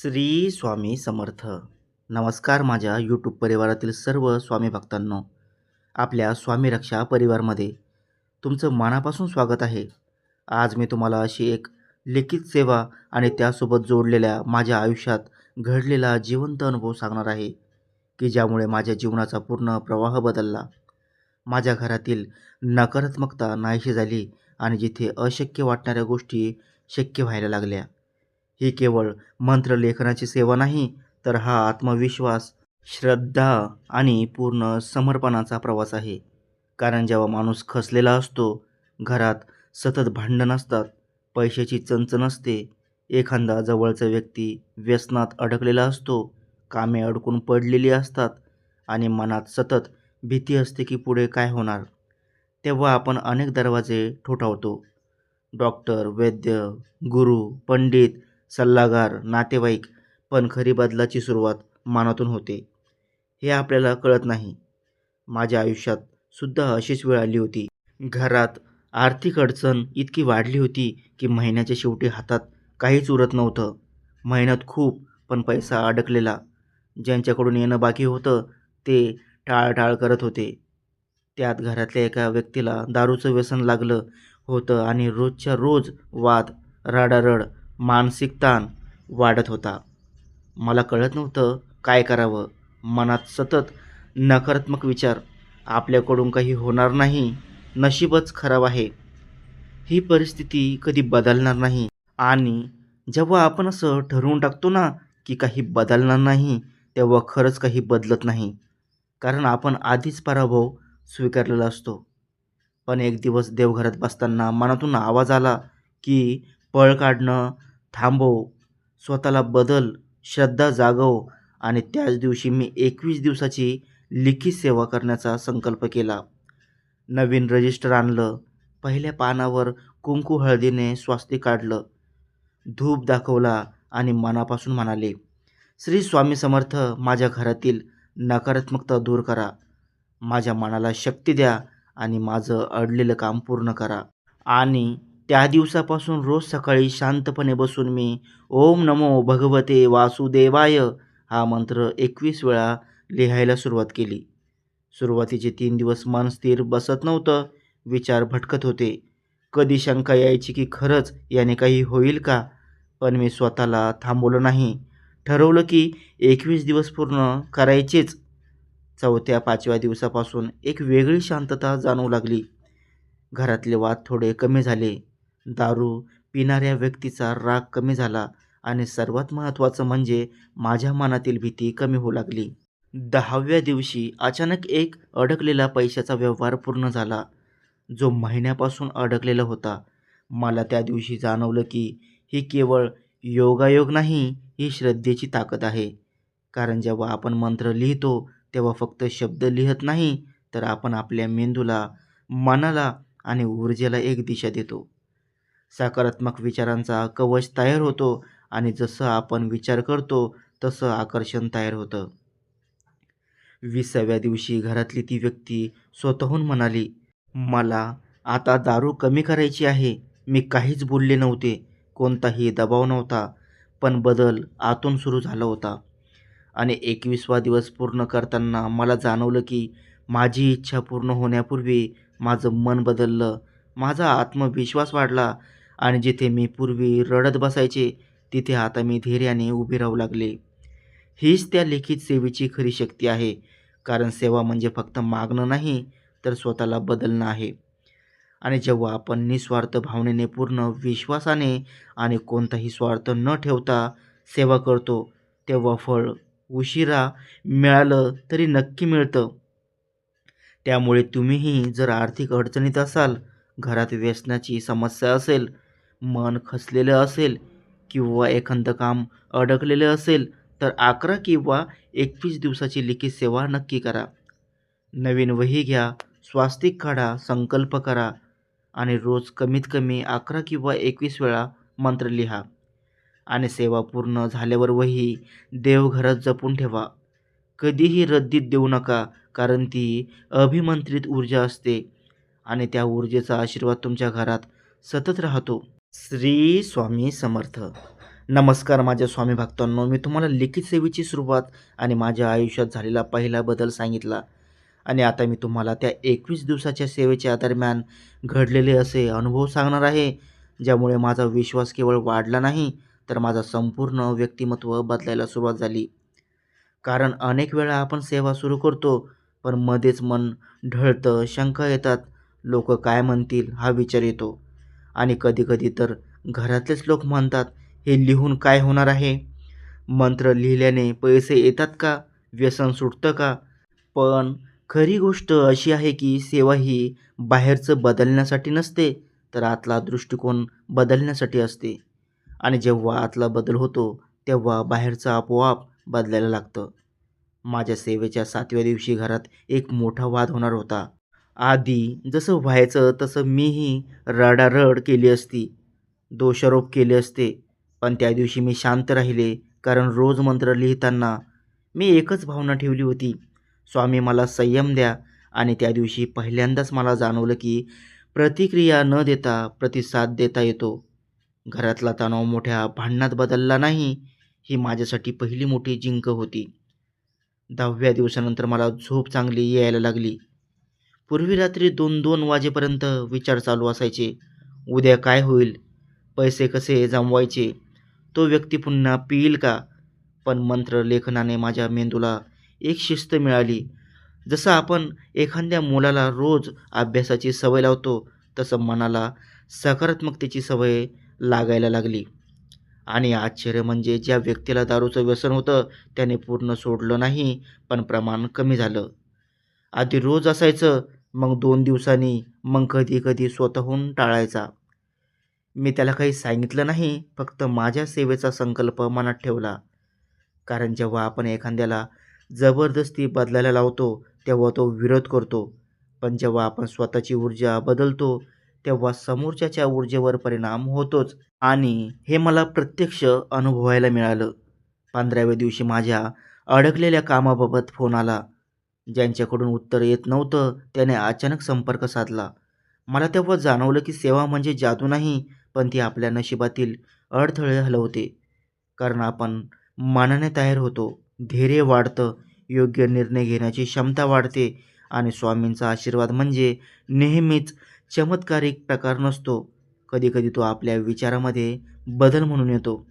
श्री स्वामी समर्थ. नमस्कार माझ्या यूट्यूब परिवारातील सर्व स्वामी भक्तांनो. आपल्या स्वामी रक्षा परिवारमध्ये तुमचं मनापासून स्वागत आहे. आज मी तुम्हाला अशी एक लिखित सेवा आणि त्यासोबत जोडलेल्या माझ्या आयुष्यात घडलेला जिवंत अनुभव सांगणार आहे, की ज्यामुळे माझ्या जीवनाचा पूर्ण प्रवाह बदलला. माझ्या घरातील नकारात्मकता नाहीशी झाली आणि जिथे अशक्य वाटणाऱ्या गोष्टी शक्य व्हायला लागल्या. ही केवळ मंत्रलेखनाची सेवा नाही, तर हा आत्मविश्वास, श्रद्धा आणि पूर्ण समर्पणाचा प्रवास आहे. कारण जेव्हा माणूस खचलेला असतो, घरात सतत भांडण असतात, पैशाची चणचण असते, एखादा जवळचा व्यक्ती व्यसनात अडकलेला असतो, कामे अडकून पडलेली असतात आणि मनात सतत भीती असते की पुढे काय होणार, तेव्हा आपण अनेक दरवाजे ठोठावतो. डॉक्टर, वैद्य, गुरु, पंडित, सल्लागार, नातेवाईक, पण खरी बदलाची सुरुवात मनातून होते. हे आपल्याला कळत नाही. माझ्या आयुष्यात सुद्धा अशीच वेळ आली होती. घरात आर्थिक अडचण इतकी वाढली होती की महिन्याच्या शेवटी हातात काहीच उरत नव्हतं. मेहनत खूप, पण पैसा अडकलेला. ज्यांच्याकडून येणं बाकी होतं ते टाळाटाळ करत होते. त्यात घरातल्या एका व्यक्तीला दारूचं व्यसन लागलं होतं आणि रोजच्या रोज वाद, रडारड, मानसिक ताण वाढत होता. मला कळत नव्हतं काय करावं. मनात सतत नकारात्मक विचार, आपल्याकडून काही होणार नाही, नशीबच खराब आहे, ही परिस्थिती कधी बदलणार नाही. आणि जेव्हा आपण असं ठरवून टाकतो ना की काही बदलणार नाही, तेव्हा खरंच काही बदलत नाही. कारण आपण आधीच पराभव स्वीकारलेला असतो. पण एक दिवस देवघरात बसताना मनातून आवाज आला की पळ काढणं थांबव, स्वतःला बदल, श्रद्धा जागव. आणि त्याच दिवशी मी 21 दिवसाची लिखित सेवा करण्याचा संकल्प केला. नवीन रजिस्टर आणलं, पहिल्या पानावर कुंकू हळदीने स्वास्तिक काढलं, धूप दाखवला आणि मनापासून म्हणाले, श्री स्वामी समर्थ, माझ्या घरातील नकारात्मकता दूर करा, माझ्या मनाला शक्ती द्या आणि माझं अडलेलं काम पूर्ण करा. आणि त्या दिवसापासून रोज सकाळी शांतपणे बसून मी ओम नमो भगवते वासुदेवाय हा मंत्र 21 वेळा लिहायला सुरुवात केली. सुरुवातीचे 3 दिवस मन स्थिर बसत नव्हतं, विचार भटकत होते. कधी शंका यायची की खरंच याने काही होईल का? पण मी स्वतःला थांबवलं नाही. ठरवलं की 21 दिवस पूर्ण करायचेच. 4थ्या-5व्या दिवसापासून एक वेगळी शांतता जाणवू लागली. घरातले वाद थोडे कमी झाले, दारू पिणाऱ्या व्यक्तीचा राग कमी झाला आणि सर्वात महत्त्वाचं म्हणजे माझ्या मनातील भीती कमी होऊ लागली. 10व्या दिवशी अचानक एक अडकलेला पैशाचा व्यवहार पूर्ण झाला, जो महिन्यापासून अडकलेला होता. मला त्या दिवशी जाणवलं की ही केवळ योगायोग नाही, ही श्रद्धेची ताकद आहे. कारण जेव्हा आपण मंत्र लिहितो तेव्हा फक्त शब्द लिहत नाही, तर आपण आपल्या मेंदूला, मनाला आणि ऊर्जेला एक दिशा देतो. सकारात्मक विचारांचा कवच तयार होतो आणि जसं आपण विचार करतो तसं आकर्षण तयार होतं. 20व्या दिवशी घरातली ती व्यक्ती स्वतःहून म्हणाली, मला आता दारू कमी करायची आहे. मी काहीच बोलले नव्हते, कोणताही दबाव नव्हता, पण बदल आतून सुरू झाला होता. आणि 21वा दिवस पूर्ण करताना मला जाणवलं की माझी इच्छा पूर्ण होण्यापूर्वी माझं मन बदललं, माझा आत्मविश्वास वाढला आणि जिथे मी पूर्वी रडत बसायचे, तिथे आता मी धैर्याने उभे राहू लागले. हीच त्या लिखित सेवेची खरी शक्ती आहे. कारण सेवा म्हणजे फक्त मागणं नाही, तर स्वतःला बदलणं आहे. आणि जेव्हा आपण निस्वार्थ भावनेने, पूर्ण विश्वासाने आणि कोणताही स्वार्थ न ठेवता सेवा करतो, तेव्हा फळ उशिरा मिळालं तरी नक्की मिळतं. त्यामुळे तुम्हीही जर आर्थिक अडचणीत असाल, घरात व्यसनाची समस्या असेल, मन खचलेलं असेल किंवा एखादं काम अडकलेलं असेल, तर 11 किंवा 21 दिवसाची लिखित सेवा नक्की करा. नवीन वही घ्या, स्वास्तिक काढा, संकल्प करा आणि रोज कमीत कमी 11 किंवा 21 वेळा मंत्र लिहा. आणि सेवा पूर्ण झाल्यावर वही देवघरात जपून ठेवा. कधीही रद्दीत देऊ नका, कारण ती अभिमंत्रित ऊर्जा असते आणि त्या ऊर्जेचा आशीर्वाद तुमच्या घरात सतत राहतो. श्री स्वामी समर्थ. नमस्कार माझ्या स्वामी भक्तांनो, मी तुम्हाला लिखित सेवेची सुरुवात आणि माझ्या आयुष्यात झालेला पहिला बदल सांगितला. आणि आता मी तुम्हाला त्या 21 दिवसाच्या सेवेच्या दरम्यान घडलेले असे अनुभव सांगणार आहे, ज्यामुळे माझा विश्वास केवळ वाढला नाही, तर माझा संपूर्ण व्यक्तिमत्व बदलायला सुरुवात झाली. कारण अनेक वेळा आपण सेवा सुरू करतो, पण मध्येच मन ढळतं, शंका येतात, लोक काय म्हणतील हा विचार येतो. आणि कधी-कधी तर घरातलेच लोक म्हणतात, "हे लिहून काय होणार आहे? मंत्र लिहिल्याने पैसे येतात का? व्यसन सुटतं का?" पण खरी गोष्ट अशी आहे की सेवा ही बाहेरचं बदलण्यासाठी नसते, तर आतला दृष्टिकोन बदलण्यासाठी असते. आणि जेव्हा आतला बदल होतो, तेव्हा बाहेरचं आपोआप बदलायला लागतं. माझ्या सेवेच्या 7व्या दिवशी घरात एक मोठा वाद होणार होता. आधी जसं व्हायचं तसं मीही रडारड केली असती, दोषारोप केले असते. पण त्या दिवशी मी शांत राहिले, कारण रोज मंत्र लिहिताना मी एकच भावना ठेवली होती, स्वामी मला संयम द्या. आणि त्या दिवशी पहिल्यांदाच मला जाणवलं की प्रतिक्रिया न देता प्रतिसाद देता येतो. घरातला तणाव मोठ्या भांडणात बदलला नाही, ही माझ्यासाठी पहिली मोठी जिंक होती. 10व्या दिवसानंतर मला झोप चांगली यायला लागली. पूर्वी रात्री 2-2 वाजेपर्यंत विचार चालू असायचे. उद्या काय होईल? पैसे कसे जमवायचे? तो व्यक्ती पुन्हा पिईल का? पण मंत्र लेखनाने माझ्या मेंदूला एक शिस्त मिळाली. जसं आपण एखाद्या मुलाला रोज अभ्यासाची सवय लावतो, तसं मनाला सकारात्मकतेची सवय लागायला लागली. आणि आश्चर्य म्हणजे ज्या व्यक्तीला दारूचं व्यसन होतं, त्याने पूर्ण सोडलं नाही, पण प्रमाण कमी झालं. आधी रोज असायचं, मग 2 दिवसांनी, मग कधी-कधी स्वतःहून टाळायचा. मी त्याला काही सांगितलं नाही, फक्त माझ्या सेवेचा संकल्प मनात ठेवला. कारण जेव्हा आपण एखाद्याला जबरदस्ती बदलायला लावतो, तेव्हा तो विरोध करतो. पण जेव्हा आपण स्वतःची ऊर्जा बदलतो, तेव्हा समोरच्याच्या ऊर्जेवर परिणाम होतोच. आणि हे मला प्रत्यक्ष अनुभवायला मिळालं. 15व्या दिवशी माझ्या अडकलेल्या कामाबाबत फोन आला. ज्यांच्याकडून उत्तर येत नव्हतं, त्याने अचानक संपर्क साधला. मला तेव्हा जाणवलं की सेवा म्हणजे जादू नाही, पण ती आपल्या नशिबातील अडथळे हलवते. कारण आपण मनाने तयार होतो, धैर्य वाढतं, योग्य निर्णय घेण्याची क्षमता वाढते. आणि स्वामींचा आशीर्वाद म्हणजे नेहमीच चमत्कारिक प्रकार नसतो. कधीकधी तो आपल्या विचारामध्ये बदल म्हणून येतो.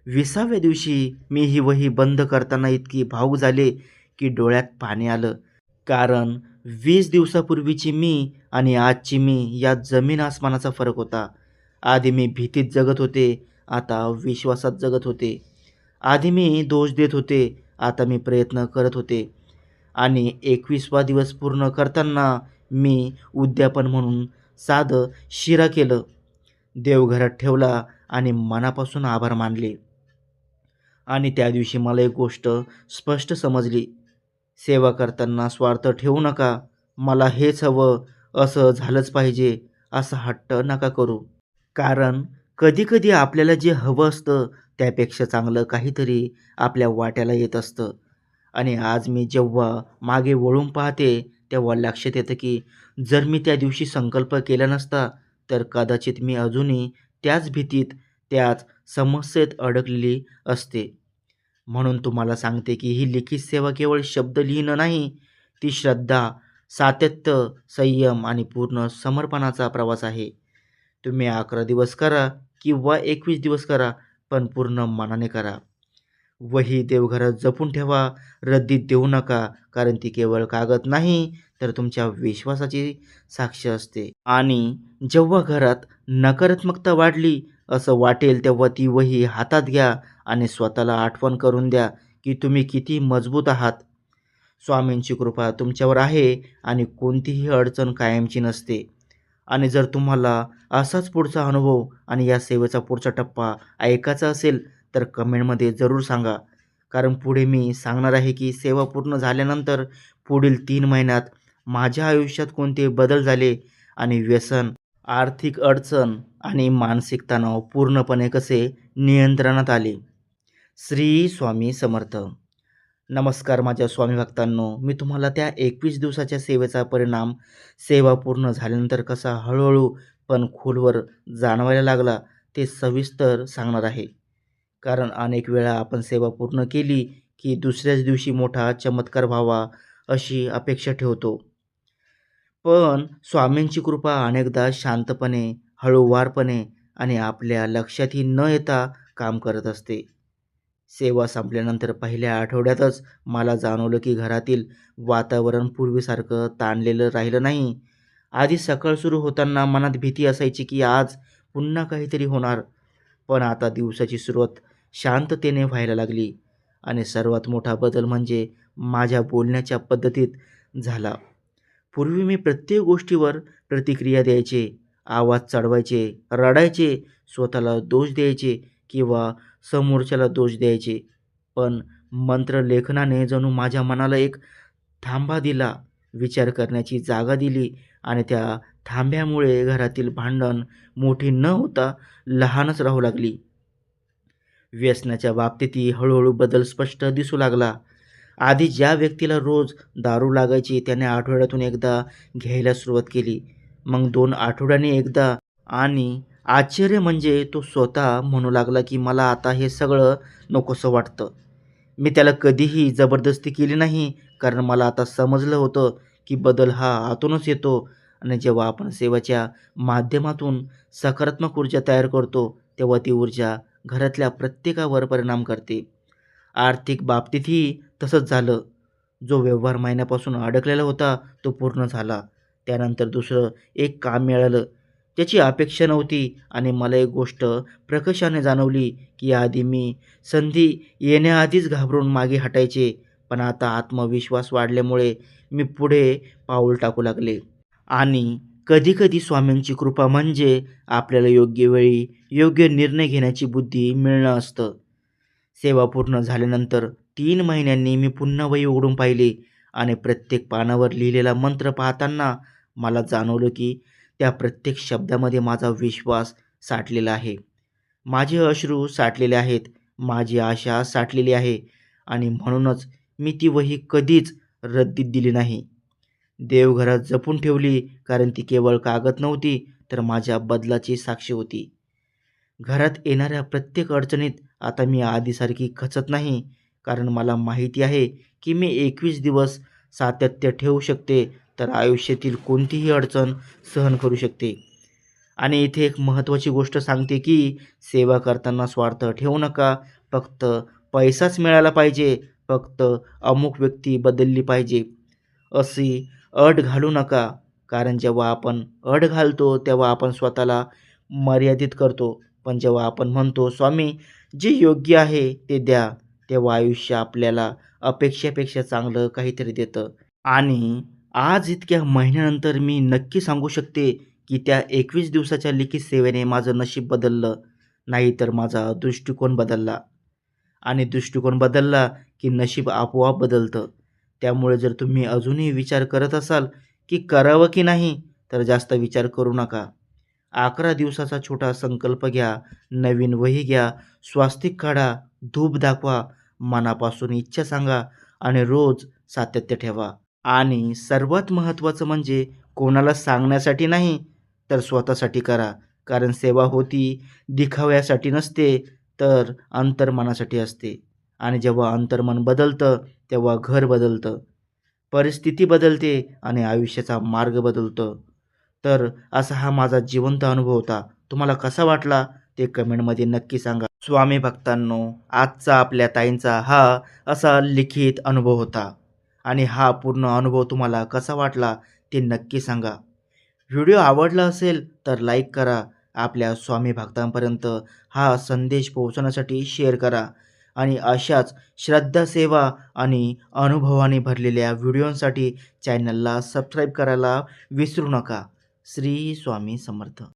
20व्या दिवशी मी ही वही बंद करताना इतकी भावूक झाले की डोळ्यात पाणी आलं. कारण 20 दिवसापूर्वीची मी आणि आजची मी यात जमीन आसमानाचा फरक होता. आधी मी भीतीत जगत होते, आता विश्वासात जगत होते. आधी मी दोष देत होते, आता मी प्रयत्न करत होते. आणि 21वा दिवस पूर्ण करताना मी उद्यापन म्हणून साधं शिरा केलं, देवघरात ठेवला आणि मनापासून आभार मानले. आणि त्या दिवशी मला एक गोष्ट स्पष्ट समजली, सेवा करताना स्वार्थ ठेवू नका. मला हेच हवं, असं झालंच पाहिजे, असा हट्ट नका करू. कारण कधी-कधी आपल्याला जे हवं असतं, त्यापेक्षा चांगलं काहीतरी आपल्या वाट्याला येत असतं. आणि आज मी जेव्हा मागे वळून पाहते, तेव्हा लक्षात येतं की जर मी त्या दिवशी संकल्प केला नसता, तर कदाचित मी अजूनही त्याच भीतीत, त्याच समस्येत अडकलेली असते. म्हणून तुम्हाला सांगते की ही लिखित सेवा केवळ शब्द लिहिणं नाही, ती श्रद्धा, सातत्य, संयम आणि पूर्ण समर्पणाचा प्रवास आहे. तुम्ही 11 दिवस करा किंवा 21 दिवस करा, पण पूर्ण मनाने करा. वही देवघरात जपून ठेवा, रद्दीत देऊ नका, कारण ती केवळ कागद नाही, तर तुमच्या विश्वासाची साक्ष असते. आणि जेव्हा घरात नकारात्मकता वाढली असं वाटेल, तेव्हा ती वही हातात घ्या आणि स्वतःला आठवण करून द्या की तुम्ही किती मजबूत आहात. स्वामींची कृपा तुमच्यावर आहे आणि कोणतीही अडचण कायमची नसते. आणि जर तुम्हाला असाच पुढचा अनुभव आणि या सेवेचा पुढचा टप्पा ऐकायचा असेल, तर कमेंटमध्ये जरूर सांगा. कारण पुढे मी सांगणार आहे की सेवा पूर्ण झाल्यानंतर पुढील 3 महिन्यात माझ्या आयुष्यात कोणते बदल झाले आणि व्यसन, आर्थिक अडचण आणि मानसिक तणाव पूर्णपणे कसे नियंत्रणात आले. श्री स्वामी समर्थ. नमस्कार माझ्या स्वामी भक्तांनो, मी तुम्हाला त्या 21 दिवसाच्या सेवेचा परिणाम सेवा पूर्ण झाल्यानंतर कसा हळूहळू पण खोलवर जाणवायला लागला, ते सविस्तर सांगणार आहे. कारण अनेक वेळा आपण सेवा पूर्ण केली की दुसऱ्याच दिवशी मोठा चमत्कार व्हावा अशी अपेक्षा ठेवतो. पण स्वामींची कृपा अनेकदा शांतपणे, हळूवारपणे आणि आपल्या लक्षातही न येता काम करत असते. सेवा संपल्यानंतर पहिल्या आठवड्यातच मला जाणवलं की घरातील वातावरण पूर्वीसारखं ताणलेलं राहिलं नाही. आधी सकाळ सुरू होताना मनात भीती असायची की आज पुन्हा काहीतरी होणार. पण आता दिवसाची सुरुवात शांततेने व्हायला लागली आणि सर्वात मोठा बदल म्हणजे माझ्या बोलण्याच्या पद्धतीत झाला. पूर्वी मी प्रत्येक गोष्टीवर प्रतिक्रिया द्यायचे, आवाज चढवायचे, रडायचे, स्वतःला दोष द्यायचे किंवा समोरच्याला दोष द्यायचे. पण मंत्रलेखनाने जणू माझ्या मनाला एक थांबा दिला, विचार करण्याची जागा दिली आणि त्या थांब्यामुळे घरातील भांडण मोठी न होता लहानच राहू लागली. व्यसनाच्या बाबतीतही हळूहळू बदल स्पष्ट दिसू लागला. आधी ज्या व्यक्तीला रोज दारू लागायची त्याने आठवड्यातून एकदा घ्यायला सुरुवात केली. मग 2 आठवड्यांनी एकदा आणि आश्चर्य म्हणजे तो स्वतः म्हणू लागला की मला आता हे सगळं नकोसं वाटतं. मी त्याला कधीही जबरदस्ती केली नाही कारण मला आता समजलं होतं की बदल हा आतूनच येतो आणि जेव्हा आपण सेवेच्या माध्यमातून सकारात्मक ऊर्जा तयार करतो तेव्हा ती ऊर्जा घरातल्या प्रत्येकावर परिणाम करते. आर्थिक बाबतीतही तसंच झालं. जो व्यवहार महिन्यापासून अडकलेला होता तो पूर्ण झाला. त्यानंतर दुसरं एक काम मिळालं. त्याची अपेक्षा नव्हती आणि मला एक गोष्ट प्रकर्षाने जाणवली की आधी मी संधी येण्याआधीच घाबरून मागे हटायचे. पण आता आत्मविश्वास वाढल्यामुळे मी पुढे पाऊल टाकू लागले. आणि कधी-कधी स्वामींची कृपा म्हणजे आपल्याला योग्य वेळी योग्य निर्णय घेण्याची बुद्धी मिळणं असतं. सेवा पूर्ण झाल्यानंतर 3 महिन्यांनी मी पुन्हा वही उघडून पाहिली आणि प्रत्येक पानावर लिहिलेला मंत्र पाहताना मला जाणवलं की त्या प्रत्येक शब्दामध्ये माझा विश्वास साठलेला आहे. माझे अश्रू साठलेले आहेत, माझी आशा साठलेली आहे आणि म्हणूनच मी ती वही कधीच रद्दीत दिली नाही. देवघरात जपून ठेवली कारण ती केवळ कागद नव्हती तर माझ्या बदलाची साक्षी होती. घरात येणाऱ्या प्रत्येक अडचणीत आता मी आधीसारखी खचत नाही कारण मला माहिती आहे की मी 21 दिवस सातत्य ठेवू शकते तर आयुष्यातील कोणतीही अडचण सहन करू शकते. आणि इथे एक महत्त्वाची गोष्ट सांगते की सेवा करताना स्वार्थ ठेवू नका. फक्त पैसाच मिळाला पाहिजे, फक्त अमुक व्यक्ती बदलली पाहिजे अशी अट घालू नका. कारण जेव्हा आपण अट घालतो तेव्हा आपण स्वतःला मर्यादित करतो. पण जेव्हा आपण म्हणतो स्वामी जे योग्य आहे ते द्या, तेव्हा आयुष्य आपल्याला अपेक्षेपेक्षा चांगलं काहीतरी देतं. आणि आज इतक्या महिन्यानंतर मी नक्की सांगू शकते की त्या 21 दिवसाच्या लिखित सेवेने माझं नशीब बदललं, नाही तर माझा दृष्टिकोन बदलला. आणि दृष्टिकोन बदलला की नशीब आपोआप बदलतं. त्यामुळे जर तुम्ही अजूनही विचार करत असाल की करावं की नाही, तर जास्त विचार करू नका. 11 दिवसाचा छोटा संकल्प घ्या, नवीन वही घ्या, स्वास्तिक काढा, धूप दाखवा, मनापासून इच्छा सांगा आणि रोज सातत्य ठेवा. आणि सर्वात महत्त्वाचं म्हणजे कोणाला सांगण्यासाठी नाही, तर स्वतःसाठी करा. कारण सेवा होती दिखाव्यासाठी नसते, तर अंतर्मनासाठी असते. आणि जेव्हा अंतर्मन बदलतं, तेव्हा घर बदलतं, परिस्थिती बदलते आणि आयुष्याचा मार्ग बदलतो. तर असा हा माझा जिवंत अनुभव होता. तुम्हाला कसा वाटला ते कमेंटमध्ये नक्की सांगा. स्वामी भक्तांनो, आजचा आपल्या ताईंचा हा असा लिखित अनुभव होता आणि हा पूर्ण अनुभव तुम्हाला कसा वाटला ते नक्की सांगा. व्हिडिओ आवडला असेल तर लाईक करा. आपल्या स्वामी भक्तांपर्यंत हा संदेश पोहोचवण्यासाठी शेअर करा आणि अशाच श्रद्धा, सेवा आणि अनुभवाने भरलेल्या व्हिडिओंसाठी चॅनलला सबस्क्राईब करायला विसरू नका. श्री स्वामी समर्थ.